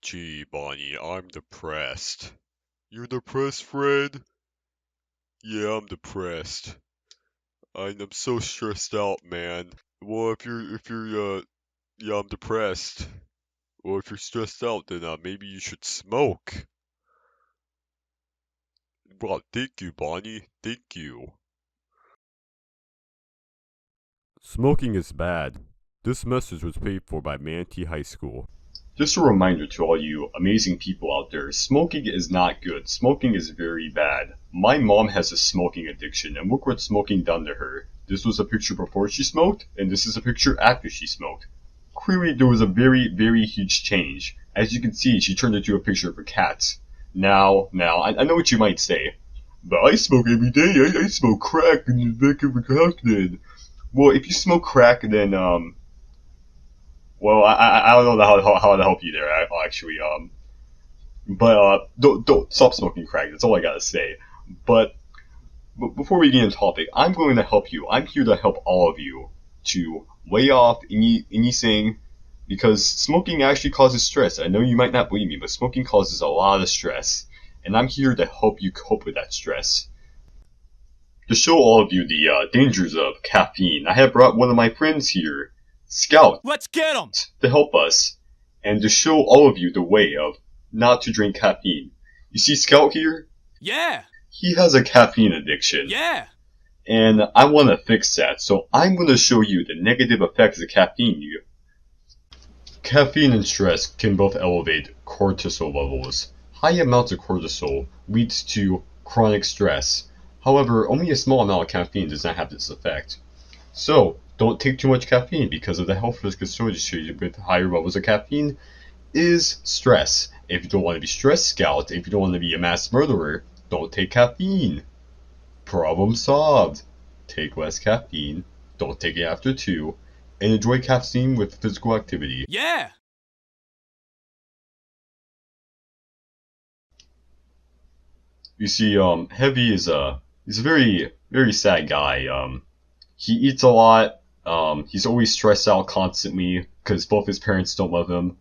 Gee, Bonnie, I'm depressed. You depressed, Fred? Yeah, I'm depressed. I'm so stressed out, man. Well, yeah, I'm depressed. Well, if you're stressed out, then maybe you should smoke. Well, thank you, Bonnie. Thank you. Smoking is bad. This message was paid for by Manatee High School. Just a reminder to all you amazing people out there, smoking is not good. Smoking is very bad. My mom has a smoking addiction, and look what smoking done to her. This was a picture before she smoked, and this is a picture after she smoked. Clearly, there was a very, very huge change. As you can see, she turned into a picture of a cat. Now, I know what you might say. But I smoke every day. I smoke crack in the back of a house then. Well, if you smoke crack, then, well, I don't know how to help you there, actually. But don't stop smoking crack. That's all I gotta say. But before we get into the topic, I'm going to help you. I'm here to help all of you to lay off anything because smoking actually causes stress. I know you might not believe me, but smoking causes a lot of stress, and I'm here to help you cope with that stress. To show all of you the dangers of caffeine, I have brought one of my friends here, Scout, Let's get him! to help us and to show all of you the way of not to drink caffeine. You see Scout here? Yeah! He has a caffeine addiction. Yeah! And I want to fix that, so I'm going to show you the negative effects of caffeine. Caffeine and stress can both elevate cortisol levels. High amounts of cortisol leads to chronic stress. However, only a small amount of caffeine does not have this effect. So, don't take too much caffeine because of the health risk associated with higher levels of caffeine is stress. If you don't want to be stressed, Scout, if you don't want to be a mass murderer, don't take caffeine. Problem solved. Take less caffeine, don't take it after 2, and enjoy caffeine with physical activity. Yeah! You see, Heavy is he's a very, very sad guy. He eats a lot. He's always stressed out constantly because both his parents don't love him.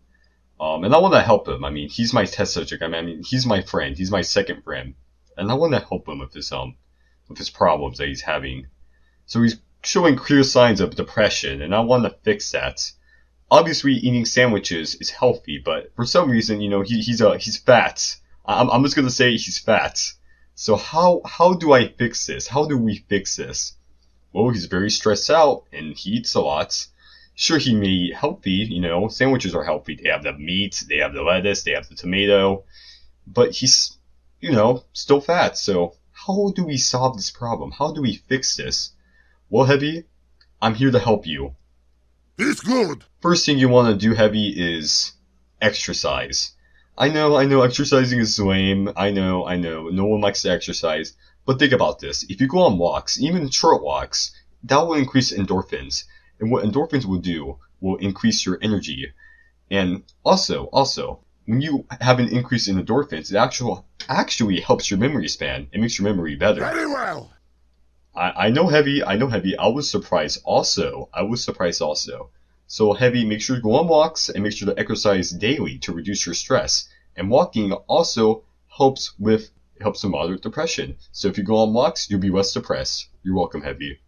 And I want to help him. I mean, he's my test subject. I mean, he's my friend. He's my second friend, and I want to help him with his problems that he's having. So he's showing clear signs of depression, and I want to fix that. Obviously, eating sandwiches is healthy, but for some reason, he's fat. I'm just gonna say he's fat. So how do I fix this? How do we fix this? Well, he's very stressed out and he eats a lot. Sure, he may eat healthy. Sandwiches are healthy. They have the meat, they have the lettuce, they have the tomato, but he's still fat. So how do we solve this problem? How do we fix this? Well, Heavy, I'm here to help you. He's good. First thing you want to do, Heavy, is exercise. I know, exercising is lame. I know, no one likes to exercise. But think about this. If you go on walks, even short walks, that will increase endorphins. And what endorphins will do will increase your energy. And also, when you have an increase in endorphins, it actually helps your memory span. It makes your memory better. Very well. I know Heavy. I know Heavy. I was surprised also. So Heavy, make sure to go on walks and make sure to exercise daily to reduce your stress. And walking also helps with moderate depression. So if you go on walks, you'll be less depressed. You're welcome, Heavy.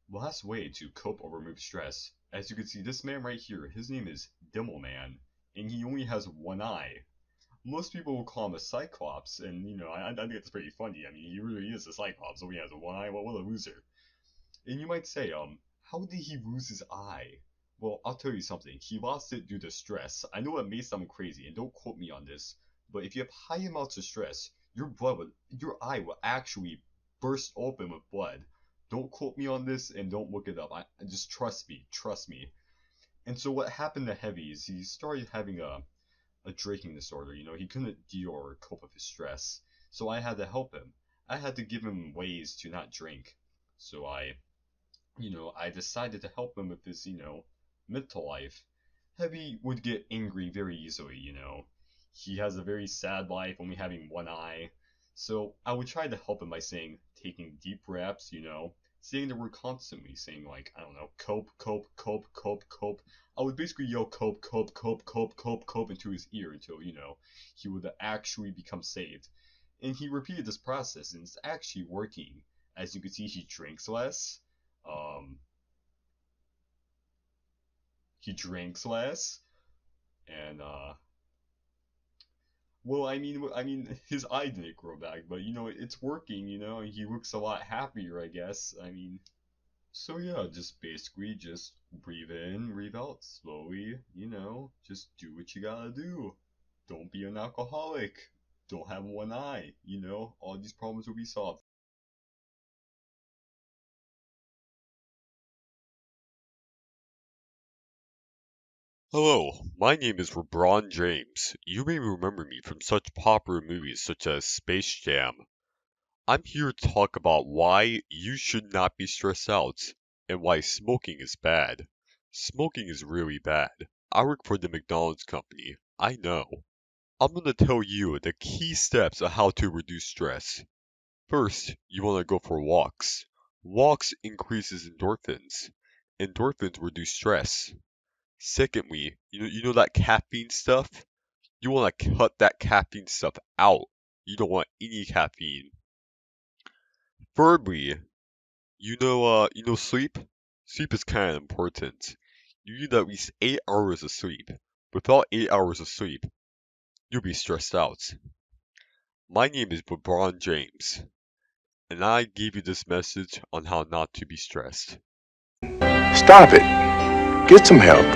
Last way to cope or remove stress. As you can see, this man right here, his name is Dimmelman, and he only has one eye. Most people will call him a Cyclops, and I think it's pretty funny. I mean, he really is a Cyclops, so he has a one eye. What a loser! And you might say, how did he lose his eye? Well, I'll tell you something. He lost it due to stress. I know it may sound crazy, and don't quote me on this, but if you have high amounts of stress, your eye will actually burst open with blood. Don't quote me on this, and don't look it up. Just trust me. And so what happened to Heavy is he started having a drinking disorder. He couldn't deal or cope with his stress. So I had to help him. I had to give him ways to not drink. So I decided to help him with this, mental life. Heavy would get angry very easily. He has a very sad life, only having one eye. So I would try to help him by saying, taking deep breaths, saying the word constantly, saying like, I don't know, cope, cope, cope, cope, cope. I would basically yell cope, cope, cope, cope, cope, cope into his ear until, he would actually become saved. And he repeated this process, and it's actually working. As you can see, he drinks less. Um, he drinks less, and well, his eye didn't grow back, but it's working. And he looks a lot happier, I guess. So yeah, just basically just breathe in, breathe out slowly. Just do what you gotta do. Don't be an alcoholic. Don't have one eye. All these problems will be solved. Hello, my name is LeBron James. You may remember me from such popular movies such as Space Jam. I'm here to talk about why you should not be stressed out and why smoking is bad. Smoking is really bad. I work for the McDonald's company. I know. I'm going to tell you the key steps of how to reduce stress. First, you want to go for walks. Walks increases endorphins. Endorphins reduce stress. Secondly, you know that caffeine stuff? You want to cut that caffeine stuff out. You don't want any caffeine. Thirdly, you know sleep? Sleep is kind of important. You need at least 8 hours of sleep. Without 8 hours of sleep, you'll be stressed out. My name is LeBron James, and I gave you this message on how not to be stressed. Stop it. Get some help.